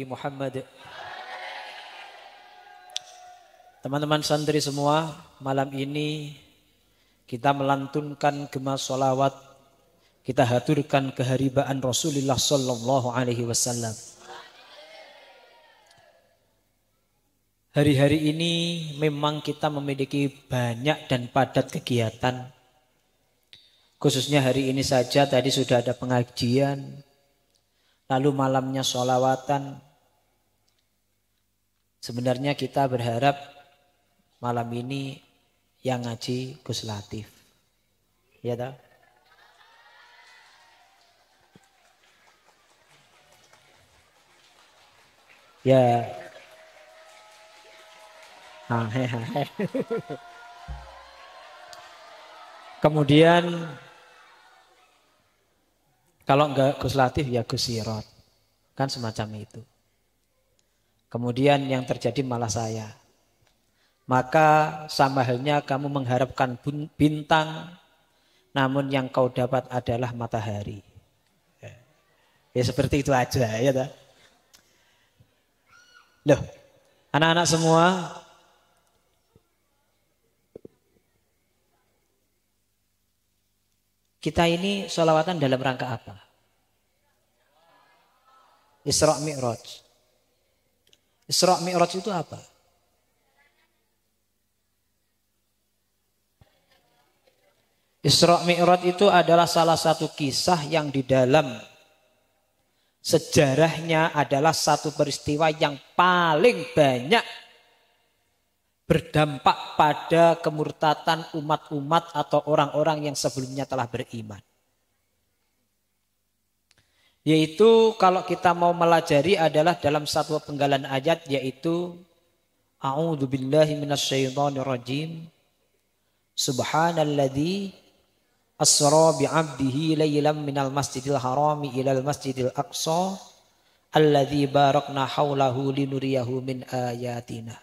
Nabi Muhammad. Teman-teman santri semua, malam ini kita melantunkan gema sholawat, kita haturkan keharibaan Rasulullah Sallallahu Alaihi Wasallam. Hari-hari ini memang kita memiliki banyak dan padat kegiatan. Khususnya hari ini saja tadi sudah ada pengajian, lalu malamnya sholawatan. Sebenarnya kita berharap malam ini yang ngaji Gus Latif. Ya tak? Ya. Kemudian kalau enggak Gus Latif ya Gus Sirot. Kan semacam itu. Kemudian yang terjadi malah saya. Maka sama halnya kamu mengharapkan bintang, namun yang kau dapat adalah matahari. Ya seperti itu aja ya tak? Loh, anak-anak semua, kita ini sholawatan dalam rangka apa? Isra Mi'raj. Isra Mi'raj itu apa? Isra Mi'raj itu adalah salah satu kisah yang di dalam sejarahnya adalah satu peristiwa yang paling banyak berdampak pada kemurtatan umat-umat atau orang-orang yang sebelumnya telah beriman. Yaitu kalau kita mau melajari adalah dalam satu penggalan ayat, yaitu A'udzubillahi minasyaitonirrajim. Subhanalladzi asra bi'abdihi laylan minal masjidil harami ilal masjidil aqsa alladzi barakna haulahu linuriyahu min ayatina.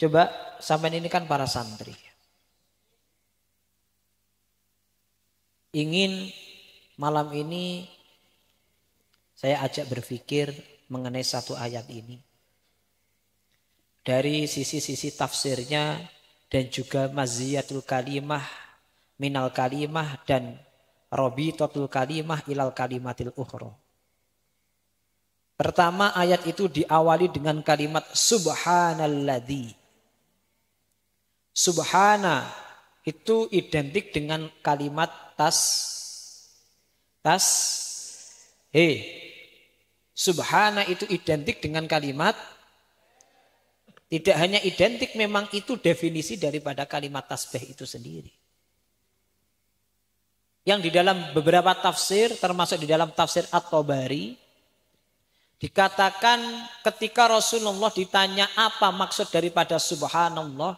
Coba sampean ini kan para santri. Ingin malam ini saya ajak berpikir mengenai satu ayat ini. Dari sisi-sisi tafsirnya dan juga maziyatul kalimah, minal kalimah dan robitotul kalimah ilal kalimatil ukhra. Pertama ayat itu diawali dengan kalimat subhanalladzi. Subhana itu identik dengan kalimat Subhana itu identik dengan kalimat, tidak hanya identik, memang itu definisi daripada kalimat tasbih itu sendiri. Yang di dalam beberapa tafsir, termasuk di dalam tafsir At-Tabari, dikatakan ketika Rasulullah ditanya apa maksud daripada subhanallah,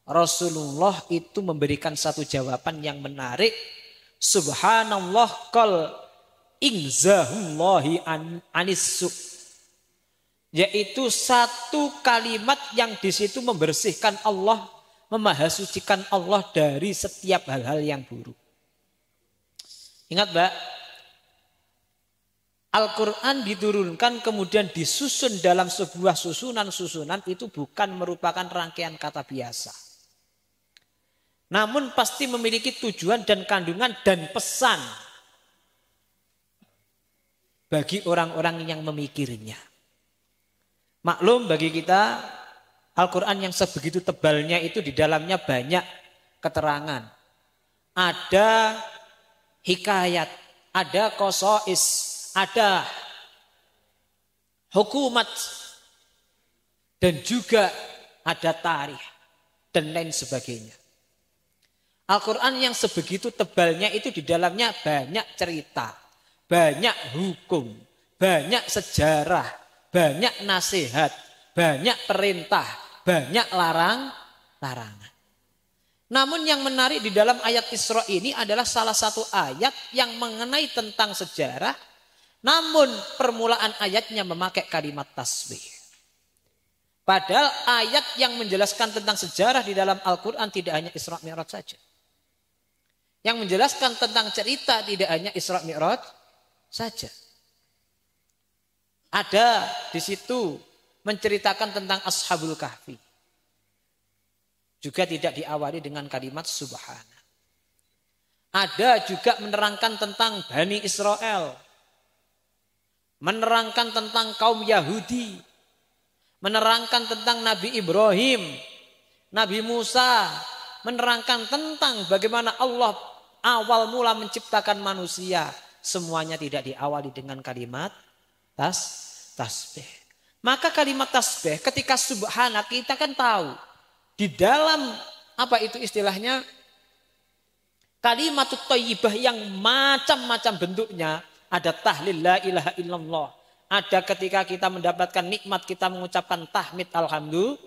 Rasulullah itu memberikan satu jawaban yang menarik. Subhanallah kal ingzahullahi anissu. Yaitu satu kalimat yang di situ membersihkan Allah, memahasucikan Allah dari setiap hal-hal yang buruk. Ingat Mbak, Al-Quran diturunkan kemudian disusun dalam sebuah susunan-susunan, itu bukan merupakan rangkaian kata biasa. Namun pasti memiliki tujuan dan kandungan dan pesan bagi orang-orang yang memikirnya. Maklum bagi kita, Al-Quran yang sebegitu tebalnya itu di dalamnya banyak keterangan. Ada hikayat, ada qasais, ada hukumat, dan juga ada tarikh dan lain sebagainya. Al-Quran yang sebegitu tebalnya itu di dalamnya banyak cerita, banyak hukum, banyak sejarah, banyak nasihat, banyak perintah, banyak larangan. Namun yang menarik di dalam ayat Isra ini adalah salah satu ayat yang mengenai tentang sejarah, namun permulaan ayatnya memakai kalimat tasbih. Padahal ayat yang menjelaskan tentang sejarah di dalam Al-Quran tidak hanya Isra Mi'raj saja. Yang menjelaskan tentang cerita tidak hanya Isra Mi'raj saja. Ada di situ menceritakan tentang Ashabul Kahfi. Juga tidak diawali dengan kalimat subhana. Ada juga menerangkan tentang Bani Israel. Menerangkan tentang kaum Yahudi. Menerangkan tentang Nabi Ibrahim. Nabi Musa. Menerangkan tentang bagaimana Allah awal mula menciptakan manusia. Semuanya tidak diawali dengan kalimat tasbih. Maka kalimat tasbih ketika subhana kita kan tahu. Di dalam apa itu istilahnya? Kalimat thayyibah yang macam-macam bentuknya. Ada tahlil la ilaha illallah. Ada ketika kita mendapatkan nikmat kita mengucapkan tahmid alhamdulillah.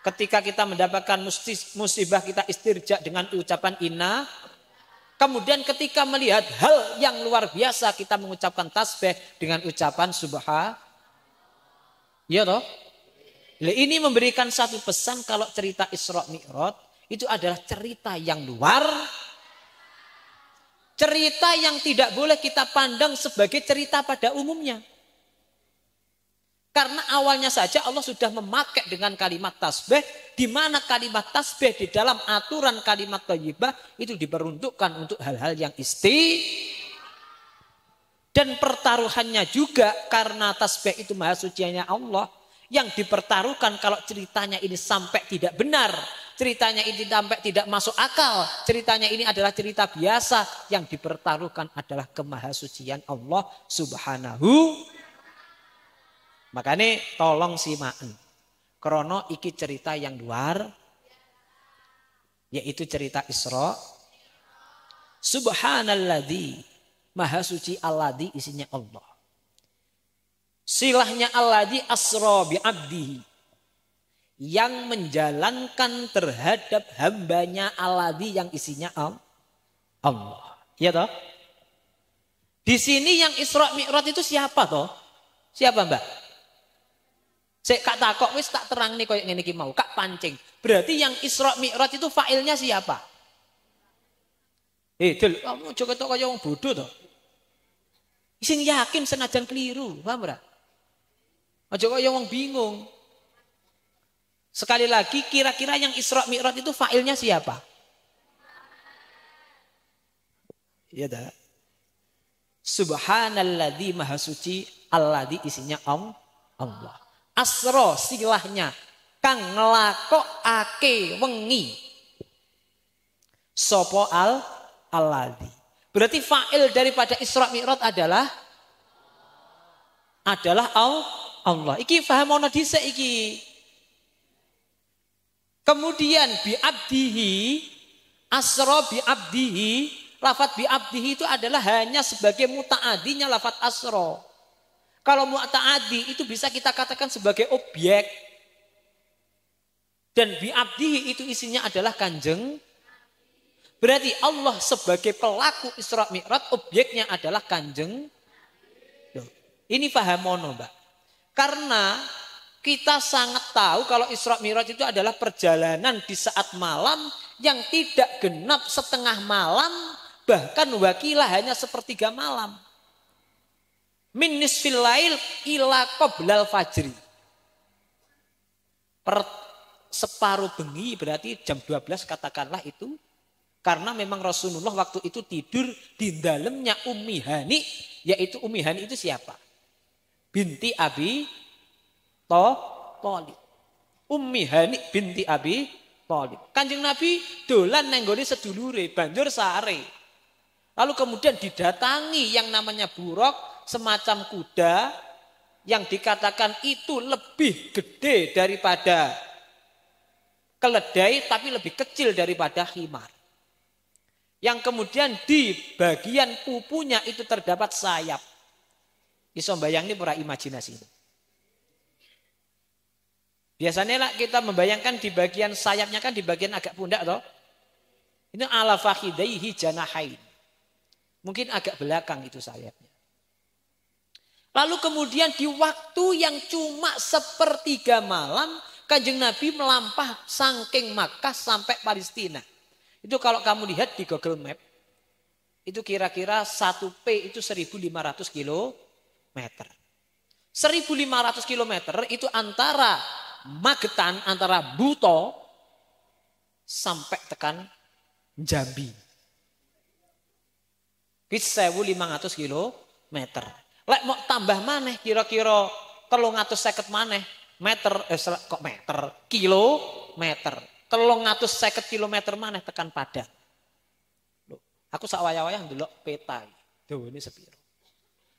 Ketika kita mendapatkan musibah kita istirja dengan ucapan inna. Kemudian ketika melihat hal yang luar biasa kita mengucapkan tasbih dengan ucapan subhan. Ya toh? Ini memberikan satu pesan kalau cerita Isra Mi'raj itu adalah cerita yang luar. Cerita yang tidak boleh kita pandang sebagai cerita pada umumnya. Karena awalnya saja Allah sudah memakai dengan kalimat tasbih. Di mana kalimat tasbih di dalam aturan kalimat thayyibah itu diperuntukkan untuk hal-hal yang dan pertaruhannya juga karena tasbih itu maha sucinya Allah. Yang dipertaruhkan kalau ceritanya ini sampai tidak benar. Ceritanya ini sampai tidak masuk akal. Ceritanya ini adalah cerita biasa. Yang dipertaruhkan adalah kemahasucian Allah subhanahu. Makanya tolong simaan. Krono iki cerita yang luar. Yaitu cerita Isra. Subhanalladzi. Maha suci alladzi isinya Allah. Silahnya alladzi asra bi abdihi. Yang menjalankan terhadap hambanya alladzi yang isinya Allah. Ya toh? Di sini yang Isra Mi'raj itu siapa toh? Siapa Mbak? Sik kak takok wis tak terang nih koyo ngene iki mau, kak pancing. Berarti yang Isra Mi'raj itu failnya siapa? Dul, kamu aja ketok kaya wong bodoh toh. Sing yakin senajan keliru, paham ora? Aja kaya wong bingung. Sekali lagi kira-kira yang Isra Mi'raj itu failnya siapa? Ya dah. Subhanalladzi maha suci alladzi isinya Allah. Asra silahnya kang nglakokake wengi. Sopo alladzi. Berarti fa'il daripada Isra Mi'raj adalah Allah. Iki paham ana dhisik iki. Kemudian bi abdihi, asra bi abdihi, lafaz bi abdihi itu adalah hanya sebagai muta'adinya lafaz asra. Kalau muta'adi itu bisa kita katakan sebagai objek. Dan bi abdihi itu isinya adalah kanjeng. Berarti Allah sebagai pelaku Isra Mi'raj objeknya adalah kanjeng. Ini paham mono, Mbak. Karena kita sangat tahu kalau Isra Mi'raj itu adalah perjalanan di saat malam yang tidak genap setengah malam, bahkan wakilah hanya sepertiga malam. Min nisfil lail ila qoblal fajri. Separuh bengi berarti jam 12 katakanlah itu. Karena memang Rasulullah waktu itu tidur di dalamnya Ummi Hani. Yaitu Ummi Hani itu siapa? Binti Abi Thalib. Ummi Hani binti Abi Thalib. Kanjeng Nabi dolan nenggone sedulure banjur sare. Lalu kemudian didatangi yang namanya buruk, semacam kuda yang dikatakan itu lebih gede daripada keledai tapi lebih kecil daripada khimar. Yang kemudian di bagian pupunya itu terdapat sayap. Iso mbayangni ora imajinasi. Biasanya lah kita membayangkan di bagian sayapnya kan di bagian agak pundak toh. Ini ala fakhidaihi janahain. Mungkin agak belakang itu sayapnya. Lalu kemudian di waktu yang cuma sepertiga malam Kanjeng Nabi melampah saking Makkah sampai Palestina. Itu kalau kamu lihat di Google Map Itu kira-kira 1P itu 1.500 kilometer. 1.500 kilometer itu antara Magetan, antara Buto sampai tekan Jambi. Itu 1.500 kilometer. Lek mau tambah maneh kira-kira 350 maneh meter, kok meter, kilometer. 350 kilometer maneh tekan Padang. Loh, aku sak wayah-wayah ndelok peta. Dawane sepiro.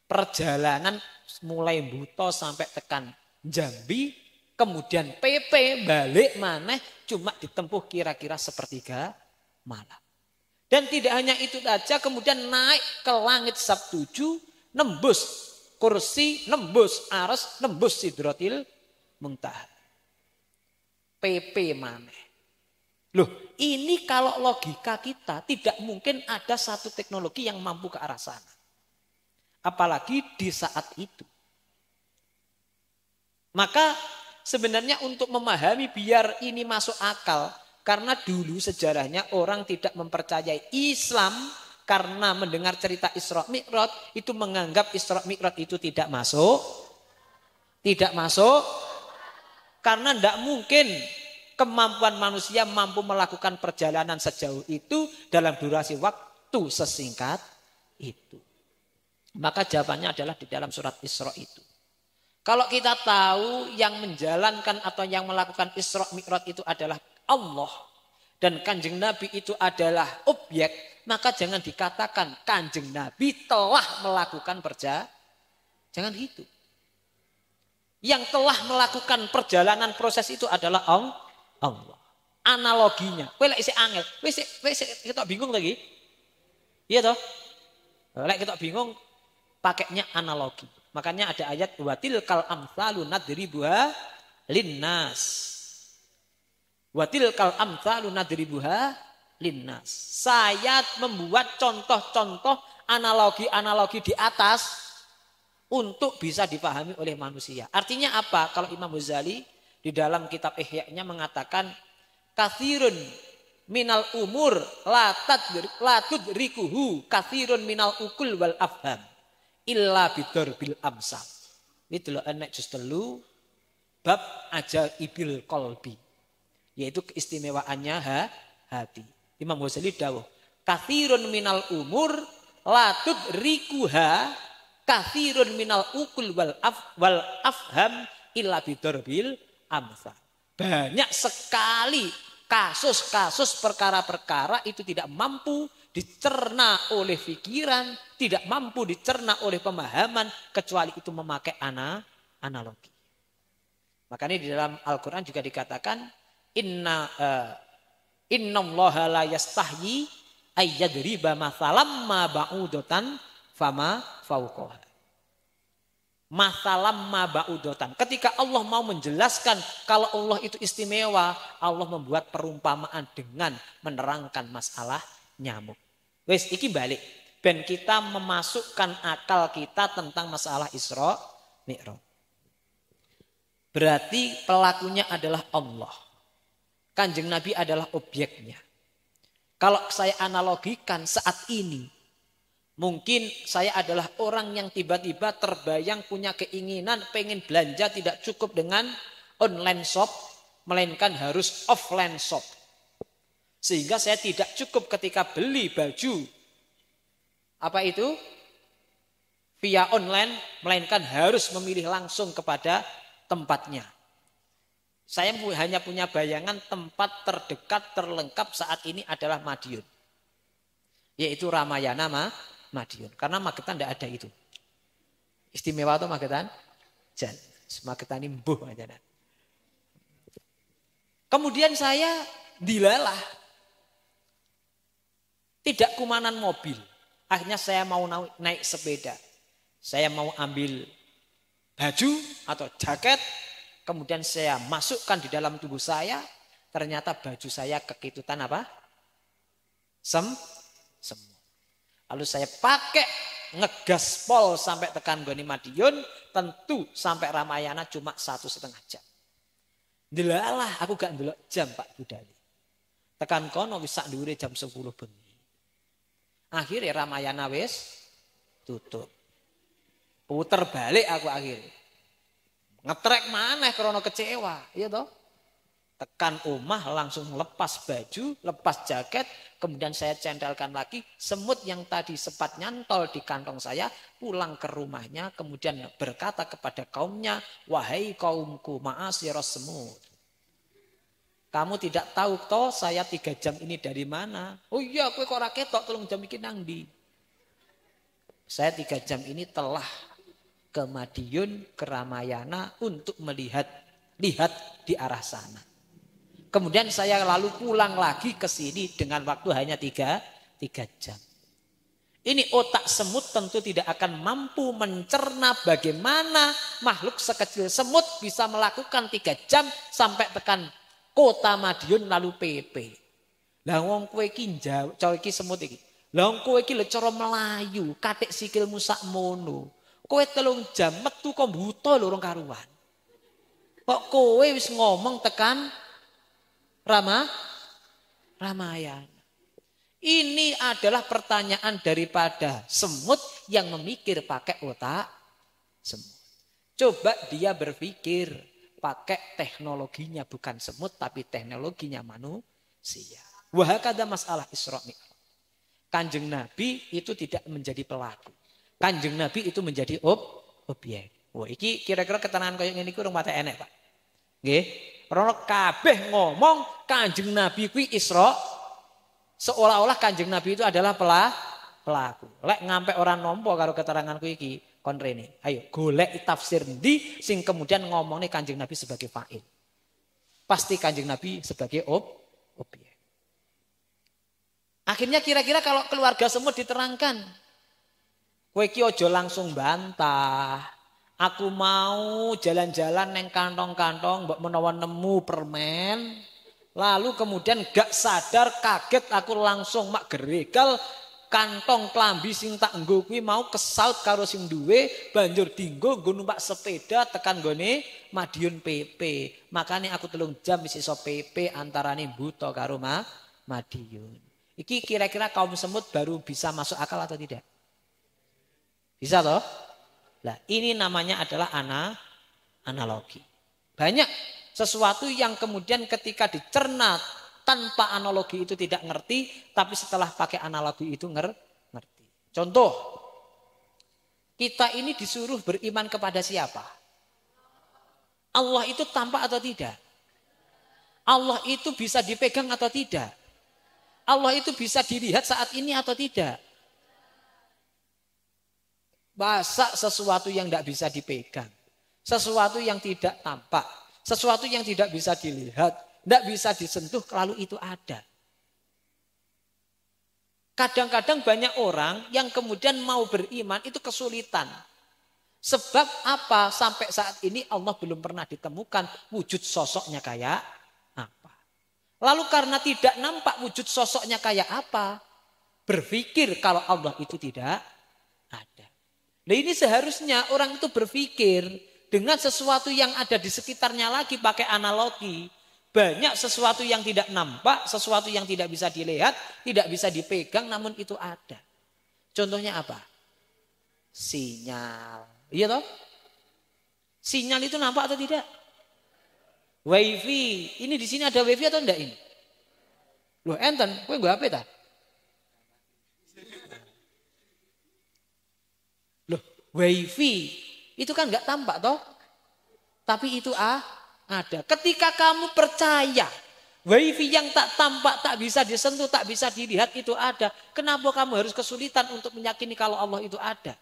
Perjalanan mulai Buto sampai tekan Jambi, kemudian PP balik maneh cuma ditempuh kira-kira sepertiga malam. Dan tidak hanya itu saja, kemudian naik ke langit Sabtuju, nembus kursi, nembus aras, nembus Sidratil Muntaha. PP maneh. Loh, ini kalau logika kita tidak mungkin ada satu teknologi yang mampu ke arah sana. Apalagi di saat itu. Maka sebenarnya untuk memahami biar ini masuk akal. Karena dulu sejarahnya orang tidak mempercayai Islam. Karena mendengar cerita Isra Mi'raj itu menganggap Isra Mi'raj itu tidak masuk. Tidak masuk. Karena tidak mungkin kemampuan manusia mampu melakukan perjalanan sejauh itu dalam durasi waktu sesingkat itu. Maka jawabannya adalah di dalam surat Isra itu. Kalau kita tahu yang menjalankan atau yang melakukan Isra Mi'raj itu adalah Allah. Dan Kanjeng Nabi itu adalah objek. Maka jangan dikatakan Kanjeng Nabi telah melakukan perjalanan. Jangan gitu. Yang telah melakukan perjalanan proses itu adalah Allah. Analoginya. Kowe lek isih angel. Wis kita bingung lagi. Iya toh? Lek kita bingung pakainya analogi. Makanya ada ayat watil kal amsalu nadribuha linnas. Watil kal amsalu nadribuha linnas. Saya membuat contoh-contoh analogi-analogi di atas untuk bisa dipahami oleh manusia. Artinya apa? Kalau Imam Ghazali di dalam kitab Ihya-nya mengatakan kathirun minal umur la tudrikuhu kathirun minal ukul wal afham. Illa bidor bil amsal. Itu loh anak juz 3 bab ajaibil qalbi. Yaitu keistimewaannya hati. Imam Ghazali dawuh, kathirun minal umur la tudrikuha kathirun minal ukul wal afham illa bidor bil amsal. Banyak sekali kasus-kasus perkara-perkara itu tidak mampu dicerna oleh pikiran, tidak mampu dicerna oleh pemahaman, kecuali itu memakai analogi. Makanya di dalam Al-Quran juga dikatakan, innallaha la yastahyi ayyadriba mathalam ma ba'udatan fama fauqaha. Mathalam ma ba'udatan. Ketika Allah mau menjelaskan kalau Allah itu istimewa, Allah membuat perumpamaan dengan menerangkan masalah nyamuk. Wes iki balik. Ben kita memasukkan akal kita tentang masalah Isra Mi'raj. Berarti pelakunya adalah Allah. Kanjeng Nabi adalah objeknya. Kalau saya analogikan saat ini, mungkin saya adalah orang yang tiba-tiba terbayang punya keinginan pengen belanja tidak cukup dengan online shop, melainkan harus offline shop. Sehingga saya tidak cukup ketika beli baju. Apa itu? Via online, melainkan harus memilih langsung kepada tempatnya. Saya hanya punya bayangan tempat terdekat, terlengkap saat ini adalah Madiun. Yaitu Ramayana Madiun. Karena Magetan tidak ada itu. Istimewa itu Magetan? Jan. Magetan ini mbuh aja. Kemudian saya dilalah. Tidak kumanan mobil. Akhirnya saya mau naik sepeda. Saya mau ambil baju atau jaket. Kemudian saya masukkan di dalam tubuh saya. Ternyata baju saya kekitutan apa? Semua. Lalu saya pakai ngegaspol sampai tekan Goni Madiun. Tentu sampai Ramayana cuma 1,5 jam. Dilalah aku gak ndelok jam Pak Budali. Tekan kono wis sak dhuwure jam 10 bengi. Akhirnya Ramayana wis tutup. Puter balik aku akhirnya. Ngetrek maneh krana kecewa, iya toh? Tekan omah langsung lepas baju, lepas jaket, kemudian saya centelkan lagi semut yang tadi sempat nyantol di kantong saya, pulang ke rumahnya, kemudian berkata kepada kaumnya, wahai kaumku, ma'asyiras semut. Kamu tidak tahu toh saya 3 jam ini dari mana? Oh iya, kowe kok ora ketok 3 jam iki nang ndi? Saya 3 jam ini telah ke Madiun, ke Ramayana untuk melihat di arah sana. Kemudian saya lalu pulang lagi ke sini dengan waktu hanya 3 jam. Ini otak semut tentu tidak akan mampu mencerna bagaimana makhluk sekecil semut bisa melakukan 3 jam sampai tekan kota Madiun lalu PP. Lah wong kowe iki cara iki semut iki. Lah wong kowe iki lho cara melayu, katik sikilmu sak mono. Kowe 3 jam metu kok buta lho rong karuan. Kok kowe wis ngomong tekan Ramayana. Ini adalah pertanyaan daripada semut yang memikir pakai otak semut. Coba dia berpikir pakai teknologinya bukan semut tapi teknologinya manusia. Wahakada masalah Isra Mi'raj. Kanjeng Nabi itu tidak menjadi pelaku. Kanjeng Nabi itu menjadi objek. Wah, iki kira-kira keterangan kayak ngene iki urung mate enek, Pak. Nggih. Rono kabeh ngomong Kanjeng Nabi kuwi Isra, seolah-olah Kanjeng Nabi itu adalah pelaku. Lek ngampe orang nampa karo keteranganku iki kon rene. Ayo golek tafsir ndi sing kemudian ngomongnya Kanjeng Nabi sebagai fa'il. Pasti Kanjeng Nabi sebagai objek. Akhirnya kira-kira kalau keluarga semut diterangkan, kowe iki aja langsung bantah. Aku mau jalan-jalan neng kantong-kantong mbok menawa nemu permen. Lalu kemudian gak sadar kaget aku langsung mak geregal kantong klambi sing tak nggo kuwi mau kesaut karo sing duwe banjur dinggo nggo numpak sepeda tekan gone Madiun PP. Makanya aku 3 jam wis iso PP antarane Buto karo Madiun. Iki kira-kira kaum semut baru bisa masuk akal atau tidak? Bisa toh? Nah, ini namanya adalah analogi. Banyak sesuatu yang kemudian ketika dicerna tanpa analogi itu tidak ngerti, tapi setelah pakai analogi itu ngerti. Contoh, kita ini disuruh beriman kepada siapa? Allah itu tampak atau tidak? Allah itu bisa dipegang atau tidak? Allah itu bisa dilihat saat ini atau tidak? Masa sesuatu yang tidak bisa dipegang, sesuatu yang tidak tampak, sesuatu yang tidak bisa dilihat, tidak bisa disentuh, lalu itu ada. Kadang-kadang banyak orang yang kemudian mau beriman itu kesulitan. Sebab apa? Sampai saat ini Allah belum pernah ditemukan wujud sosoknya kayak apa. Lalu karena tidak nampak wujud sosoknya kayak apa, berpikir kalau Allah itu tidak ada. Nah ini seharusnya orang itu berpikir dengan sesuatu yang ada di sekitarnya lagi pakai analogi. Banyak sesuatu yang tidak nampak, sesuatu yang tidak bisa dilihat, tidak bisa dipegang namun itu ada. Contohnya apa? Sinyal. Iya toh? Sinyal itu nampak atau tidak? Wifi. Ini di sini ada wifi atau enggak ini? Loh enten, kowe nggo HP ta? Wifi itu kan nggak tampak toh, tapi itu ada. Ketika kamu percaya wifi yang tak tampak, tak bisa disentuh, tak bisa dilihat itu ada, kenapa kamu harus kesulitan untuk meyakini kalau Allah itu ada?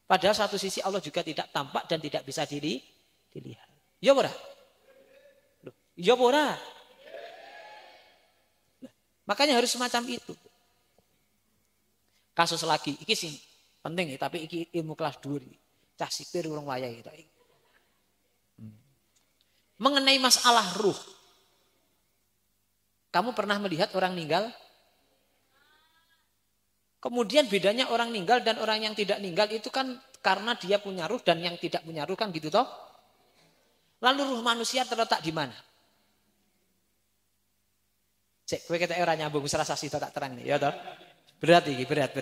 Padahal satu sisi Allah juga tidak tampak dan tidak bisa dilihat. Ya ora? Ya ora? Makanya harus semacam itu. Kasus lagi, iki sing penting tapi iki ilmu kelas 2 iki. Cah sipir urung wayahe kita iki. Mengenai masalah ruh. Kamu pernah melihat orang meninggal? Kemudian bedanya orang meninggal dan orang yang tidak meninggal itu kan karena dia punya ruh dan yang tidak punya ruh kan gitu toh? Lalu ruh manusia terletak di mana? Cek kowe ketek ora nyambung serasa sida tak terang nih ya toh. Berat iki, berat.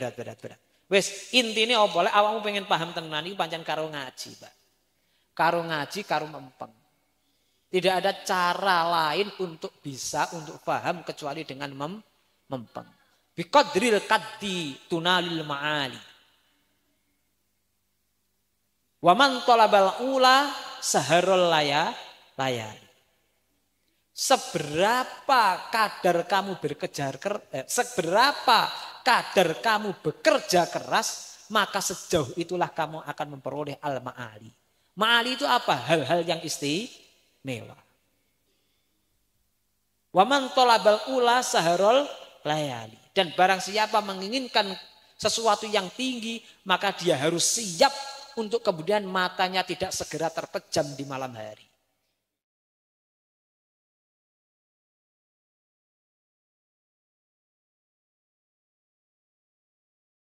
Wes, intine apa lek awakmu pengen paham tenan iki pancen karo ngaji, Pak. Karo ngaji, karo mempeng. Tidak ada cara lain untuk paham kecuali dengan mempeng. Biqadril qaddi tunalil ma'ali. Wa man talabal ula saharul layali. Seberapa kadar kamu bekerja keras, maka sejauh itulah kamu akan memperoleh al-ma'ali. Ma'ali itu apa? Hal-hal yang istimewa. Wa man talabal ula saharul layali. Dan barang siapa menginginkan sesuatu yang tinggi, maka dia harus siap untuk kemudian matanya tidak segera terpejam di malam hari.